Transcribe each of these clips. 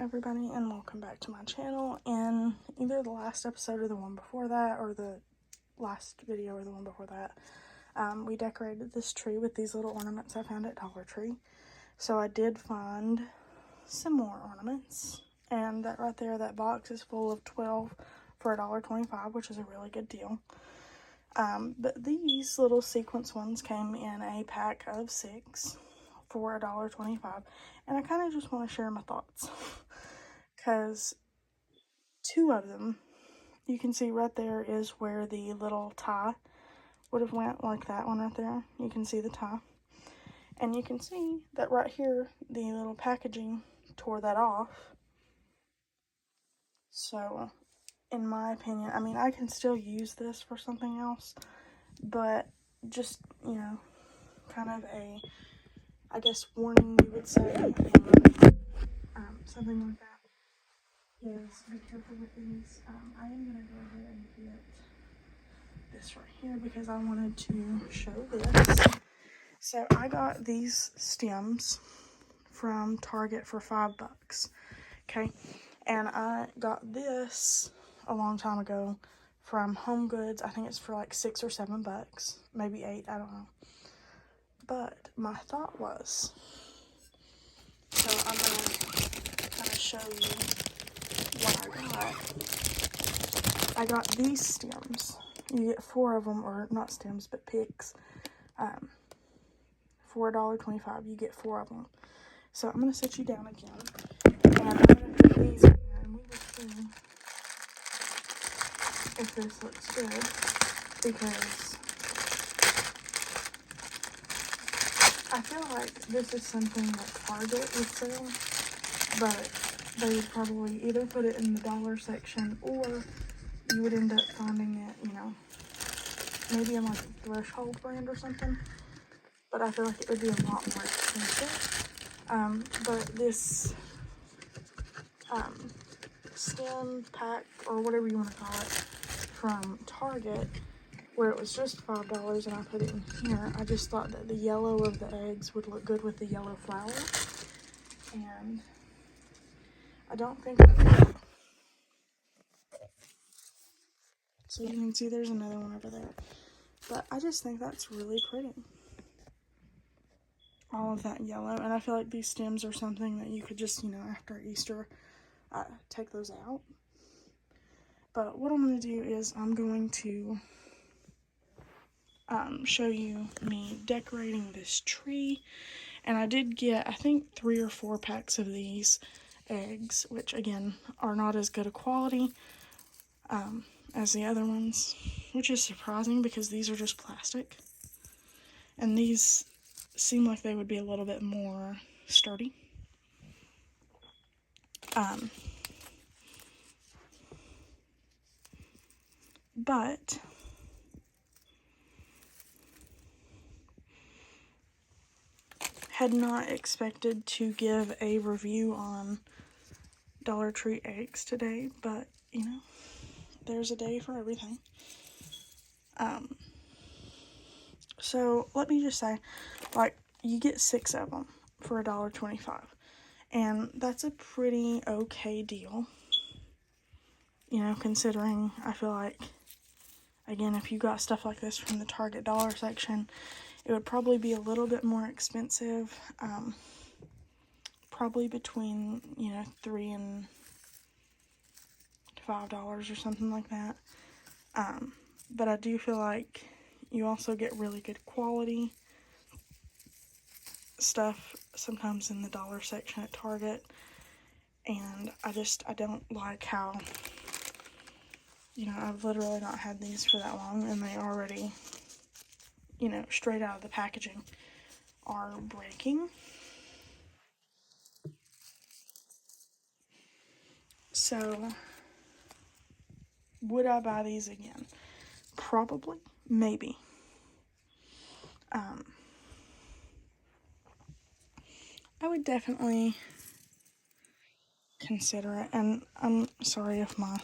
everybody, and welcome back to my channel. In either the last episode or the one before that, or the last video or the one before that, we decorated this tree with these little ornaments I found at Dollar Tree. So I did find some more ornaments, and that right there, that box is full of 12 for $1.25, which is a really good deal. But these little sequence ones came in a pack of 6 for $1.25, and I kind of just want to share my thoughts because 2 of them, you can see right there is where the little tie would have went, like that one right there. You can see the tie, and you can see that right here the little packaging tore that off. So in my opinion, I mean, I can still use this for something else, but just, you know, kind of a, I guess, warning, you would say, or something like that, is be careful with these. I am going to go ahead and get this right here because I wanted to show this. So I got these stems from Target for $5, okay? And I got this a long time ago from Home Goods. I think it's for like $6 or $7, maybe $8, I don't know. But my thought was, so I'm going to kind of show you what I got. I got these stems. You get 4 of them, or not stems, but picks. For $1.25, you get 4 of them. So I'm going to set you down again, and I'm going to put these in there, and we will see if this looks good, because I feel like this is something that Target would sell, but they would probably either put it in the dollar section, or you would end up finding it, you know, maybe in like a Threshold brand or something. But I feel like it would be a lot more expensive. But this stem pack, or whatever you want to call it, from Target, where it was just $5 and I put it in here, I just thought that the yellow of the eggs would look good with the yellow flower. And I don't think, so you can see there's another one over there. But I just think that's really pretty. All of that yellow, and I feel like these stems are something that you could just, you know, after Easter, take those out. But what I'm going to do is I'm going to show you me decorating this tree, and I did get, I think, 3 or 4 packs of these eggs, which again are not as good a quality as the other ones, which is surprising because these are just plastic, and these seem like they would be a little bit more sturdy. But had not expected to give a review on Dollar Tree eggs today, but you know, there's a day for everything. So let me just say, like, you get 6 of them for $1.25, and that's a pretty okay deal, you know, considering I feel like, again, if you got stuff like this from the Target dollar section, it would probably be a little bit more expensive, probably between, you know, $3 and $5 or something like that. But I do feel like you also get really good quality stuff sometimes in the dollar section at Target, and I don't like how, you know, I've literally not had these for that long, and they already, you know, straight out of the packaging are breaking. So would I buy these again? Probably, maybe. I would definitely consider it, and I'm sorry if my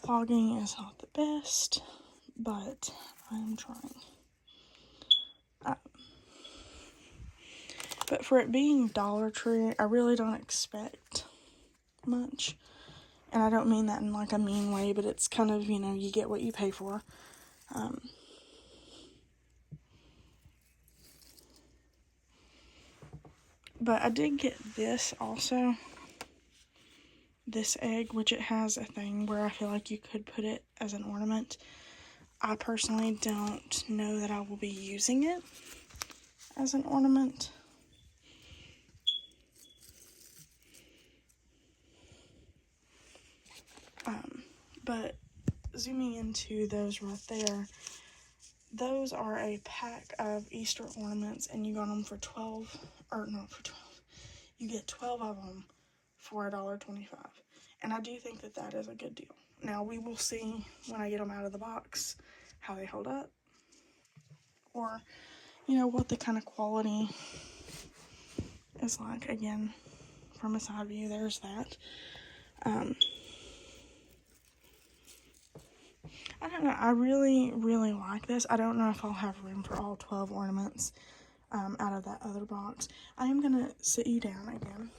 vlogging is not the best, but I'm trying. But But for it being Dollar Tree, I really don't expect much. And I don't mean that in like a mean way, but it's kind of, you know, you get what you pay for. But I did get this also. This egg, which it has a thing where I feel like you could put it as an ornament. I personally don't know that I will be using it as an ornament. But zooming into those right there, those are a pack of Easter ornaments, and you got them for 12, or not for 12, you get 12 of them for $1.25. And I do think that that is a good deal. Now, we will see when I get them out of the box how they hold up, or, you know, what the kind of quality is like. Again, from a side view, there's that. I don't know, I really, really like this. I don't know if I'll have room for all 12 ornaments out of that other box. I am going to sit you down again,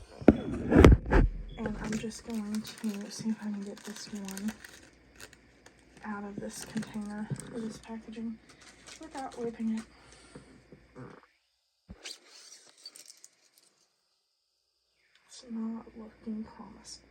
and I'm just going to see if I can get this one out of this container, or this packaging, without ripping it. It's not looking promising.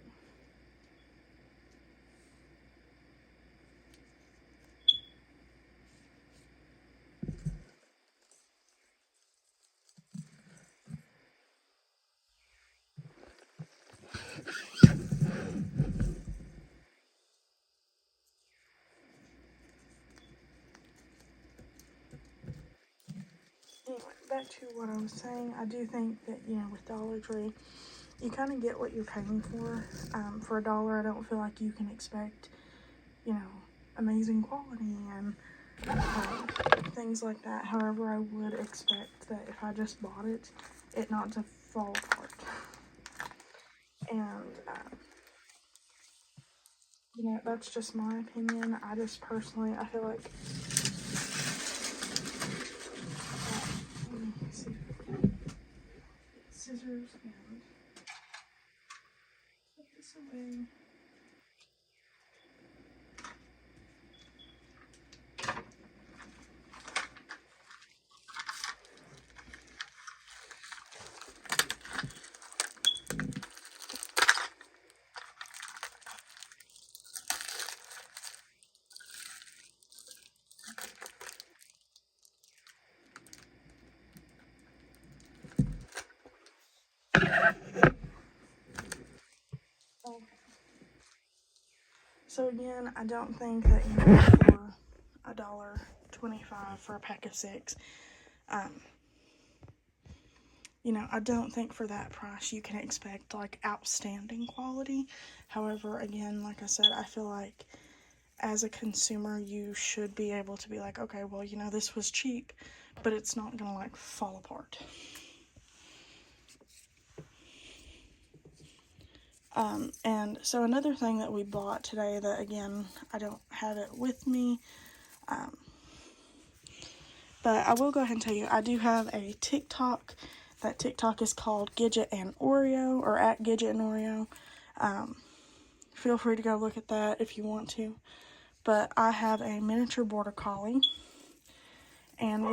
Anyway, back to what I was saying. I do think that, you know, with Dollar Tree, you kind of get what you're paying for. For $1, I don't feel like you can expect, you know, amazing quality and things like that. However, I would expect that if I just bought it, it not to fall apart. And, you know, that's just my opinion. I just personally, I feel like, let me see if I can get scissors and put this away. Okay. So again, I don't think that, you know, for $1.25 for a pack of 6, you know, I don't think for that price you can expect like outstanding quality. However, again, like I said, I feel like as a consumer, you should be able to be like, okay, well, you know, this was cheap, but it's not gonna like fall apart. And so another thing that we bought today that, again, I don't have it with me, but I will go ahead and tell you, I do have a TikTok. That TikTok is called Gidget and Oreo, or at Gidget and Oreo. Feel free to go look at that if you want to. But I have a miniature border collie, and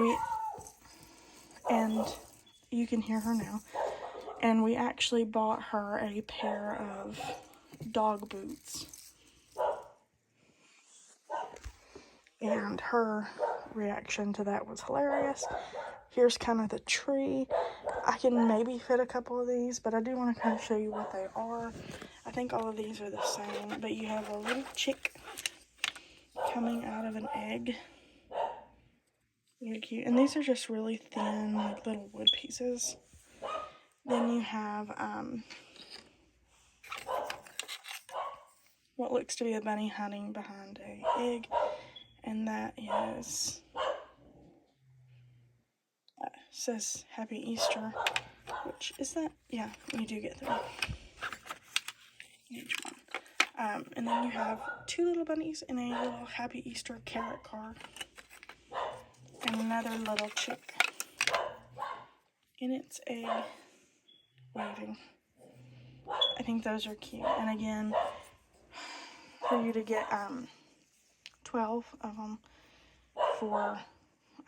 you can hear her now. And we actually bought her a pair of dog boots. And her reaction to that was hilarious. Here's kind of the tree. I can maybe fit a couple of these, but I do want to kind of show you what they are. I think all of these are the same, but you have a little chick coming out of an egg. Really cute. And these are just really thin, like little wood pieces. Then you have what looks to be a bunny hiding behind a egg, and that is says Happy Easter, which is that, yeah, you do get them each one. And then you have 2 little bunnies and a little Happy Easter carrot card, and another little chick And it's a waving. I think those are cute. And again, for you to get 12 of them for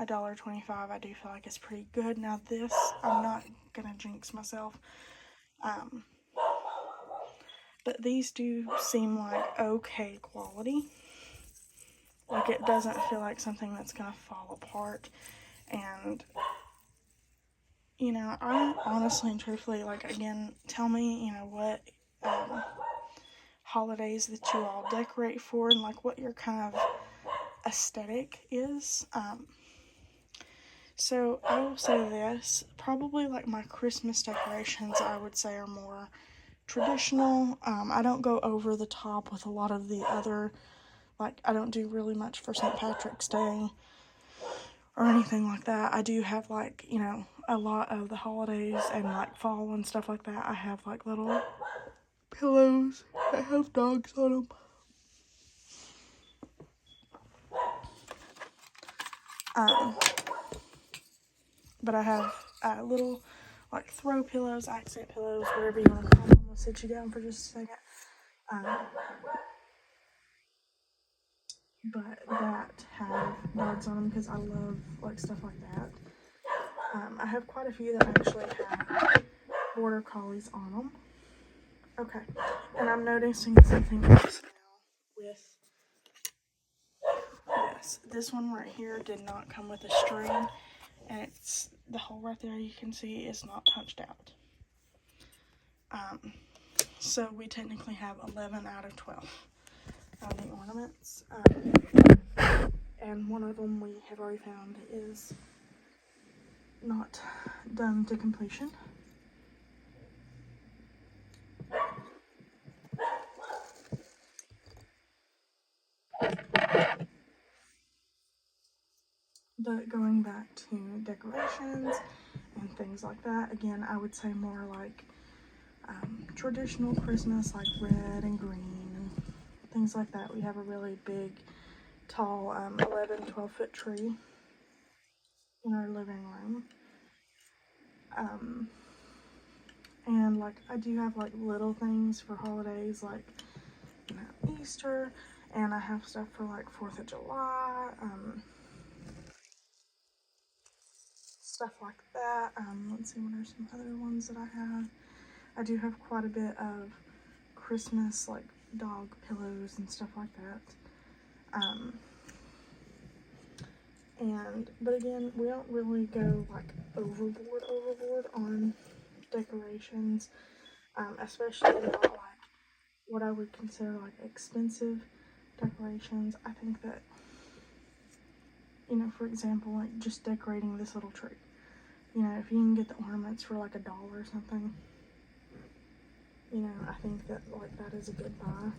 $1.25, I do feel like it's pretty good. Now this, I'm not gonna jinx myself, but these do seem like okay quality. Like, it doesn't feel like something that's gonna fall apart. And you know, I honestly and truthfully, like, again, tell me, you know, what holidays that you all decorate for, and like what your kind of aesthetic is. So I will say this, probably like my Christmas decorations, I would say, are more traditional. I don't go over the top with a lot of the other, like, I don't do really much for St. Patrick's Day or anything like that. I do have, like, you know, a lot of the holidays and like fall and stuff like that. I have like little pillows that have dogs on them. But I have little like throw pillows, accent pillows, whatever you want to call them. I'll sit you down for just a second. But that have dogs on them because I love like stuff like that. I have quite a few that actually have border collies on them. Okay, and I'm noticing something else now with this. This one right here did not come with a string, and it's the hole right there you can see is not punched out. So we technically have 11 out of 12 of the ornaments, and one of them we have already found is not done to completion. But going back to decorations and things like that, again, I would say more like traditional Christmas, like red and green and things like that. We have a really big, tall 11, 12-foot tree in our living room. And like I do have like little things for holidays, like, you know, Easter, and I have stuff for like 4th of July, stuff like that. Let's see, what are some other ones that I have? I do have quite a bit of Christmas, like dog pillows and stuff like that. But again, we don't really go like overboard on decorations, especially not like what I would consider like expensive decorations. I think that, you know, for example, like just decorating this little tree, you know, if you can get the ornaments for like $1 or something, you know, I think that like that is a good buy.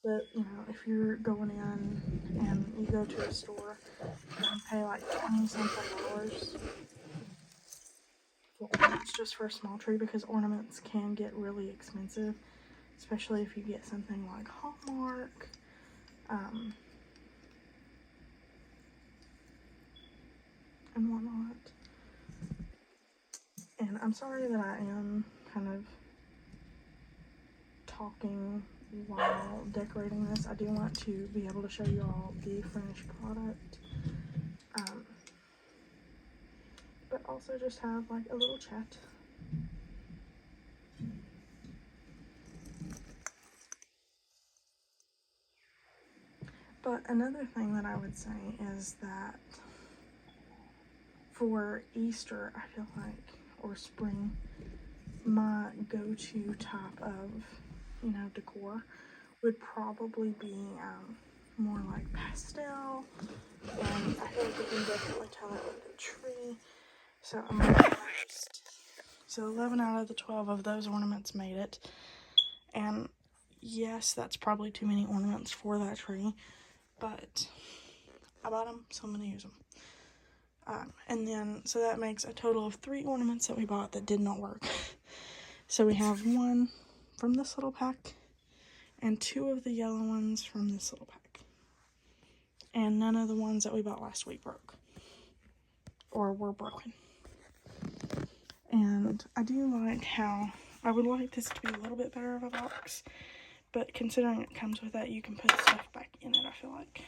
But, you know, if you're going in and you go to a store and pay like 20-something dollars for ornaments just for a small tree, because ornaments can get really expensive, especially if you get something like Hallmark, and whatnot. And I'm sorry that I am kind of talking while decorating this. I do want to be able to show you all the finished product, but also just have like a little chat. But another thing that I would say is that for Easter, I feel like, or spring, my go-to type of, you know, decor would probably be more like pastel, and I feel like you can definitely tell it with the tree. So I'm gonna post. So 11 out of the 12 of those ornaments made it, and yes, that's probably too many ornaments for that tree, but I bought them, so I'm gonna use them. And then, so that makes a total of 3 ornaments that we bought that did not work. So we have 1 from this little pack, and 2 of the yellow ones from this little pack. And none of the ones that we bought last week broke. or were broken. And I do like how, I would like this to be a little bit better of a box, but considering it comes with that, you can put stuff back in it, I feel like.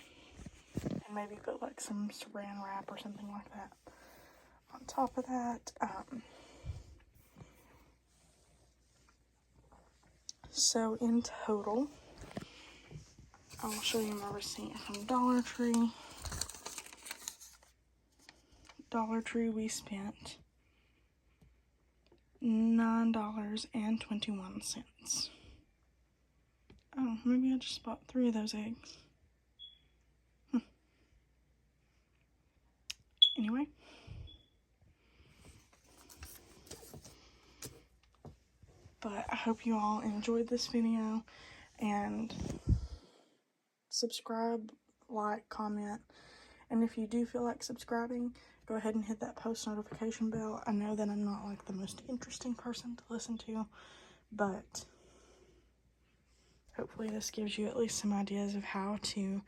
And maybe put like some saran wrap or something like that on top of that. So in total, I'll show you my receipt from Dollar Tree. Dollar Tree, we spent $9.21. Oh, maybe I just bought 3 of those eggs. Anyway. But I hope you all enjoyed this video, and subscribe, like, comment, and if you do feel like subscribing, go ahead and hit that post notification bell. I know that I'm not like the most interesting person to listen to, but hopefully this gives you at least some ideas of how to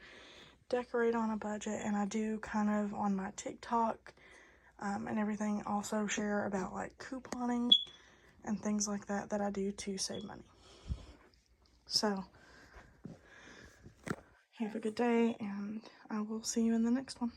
decorate on a budget. And I do kind of on my TikTok and everything also share about like couponing and things like that I do to save money. So have a good day, and I will see you in the next one.